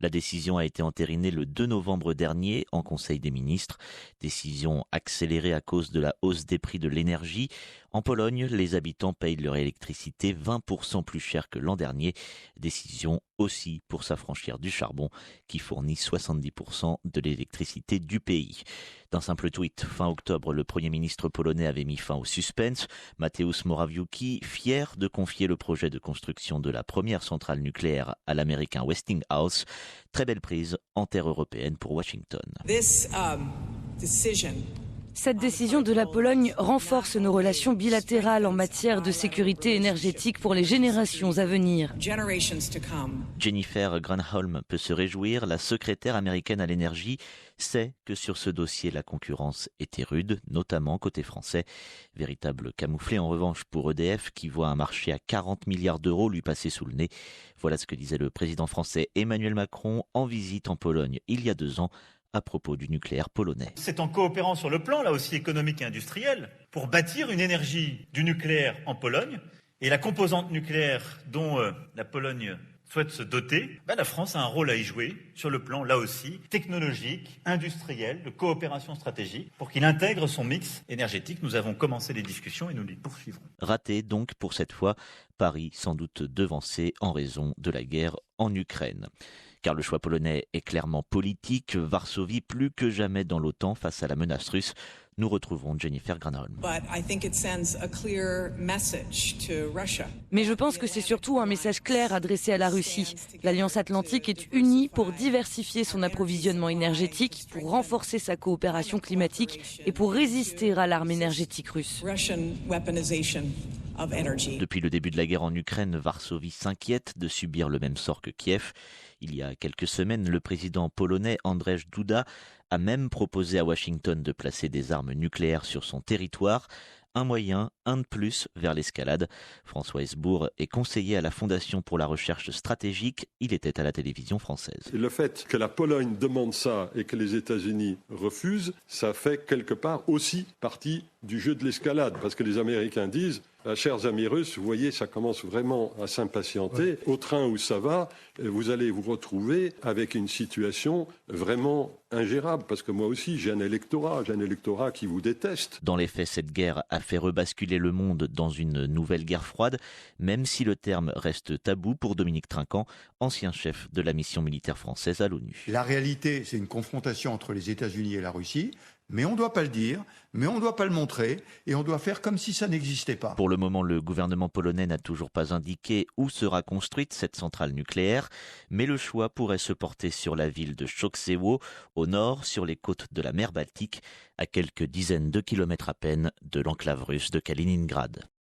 La décision a été entérinée le 2 novembre dernier en Conseil des ministres. Décision accélérée à cause de la hausse des prix de l'énergie. En Pologne, les habitants payent leur électricité 20% plus cher que l'an dernier. Décision aussi pour s'affranchir du charbon qui fournit 70% de l'électricité du pays. D'un simple tweet, fin octobre, le Premier ministre polonais avait mis fin au suspense. Mateusz Morawiecki, fier de confier le projet de construction de la première centrale nucléaire à l'américain Westinghouse. Très belle prise en terre européenne pour Washington. Cette décision de la Pologne renforce nos relations bilatérales en matière de sécurité énergétique pour les générations à venir. Jennifer Granholm peut se réjouir. La secrétaire américaine à l'énergie sait que sur ce dossier, la concurrence était rude, notamment côté français. Véritable camouflet en revanche pour EDF qui voit un marché à 40 milliards d'euros lui passer sous le nez. Voilà ce que disait le président français Emmanuel Macron en visite en Pologne il y a 2 ans. À propos du nucléaire polonais. C'est en coopérant sur le plan, là aussi économique et industriel, pour bâtir une énergie du nucléaire en Pologne. Et la composante nucléaire dont la Pologne souhaite se doter, la France a un rôle à y jouer sur le plan, là aussi, technologique, industriel, de coopération stratégique, pour qu'il intègre son mix énergétique. Nous avons commencé les discussions et nous les poursuivrons. Raté donc pour cette fois, Paris sans doute devancé en raison de la guerre en Ukraine. Car le choix polonais est clairement politique. Varsovie plus que jamais dans l'OTAN face à la menace russe. Nous retrouverons Jennifer Granholm. Mais je pense que c'est surtout un message clair adressé à la Russie. L'Alliance Atlantique est unie pour diversifier son approvisionnement énergétique, pour renforcer sa coopération climatique et pour résister à l'arme énergétique russe. Depuis le début de la guerre en Ukraine, Varsovie s'inquiète de subir le même sort que Kiev. Il y a quelques semaines, le président polonais Andrzej Duda a même proposé à Washington de placer des armes nucléaires sur son territoire. Un moyen, un de plus vers l'escalade. François Hesbourg est conseiller à la Fondation pour la recherche stratégique. Il était à la télévision française. Le fait que la Pologne demande ça et que les États-Unis refusent, ça fait quelque part aussi partie du jeu de l'escalade. Parce que les Américains disent, chers amis russes, vous voyez, ça commence vraiment à s'impatienter. Au train où ça va, vous allez vous retrouver avec une situation vraiment ingérable. Parce que moi aussi, j'ai un électorat qui vous déteste. Dans les faits, cette guerre a fait rebasculer le monde dans une nouvelle guerre froide, même si le terme reste tabou pour Dominique Trinquant, ancien chef de la mission militaire française à l'ONU. La réalité, c'est une confrontation entre les États-Unis et la Russie. Mais on ne doit pas le dire, mais on ne doit pas le montrer, et on doit faire comme si ça n'existait pas. Pour le moment, le gouvernement polonais n'a toujours pas indiqué où sera construite cette centrale nucléaire, mais le choix pourrait se porter sur la ville de Choksewo, au nord, sur les côtes de la mer Baltique, à quelques dizaines de kilomètres à peine de l'enclave russe de Kaliningrad.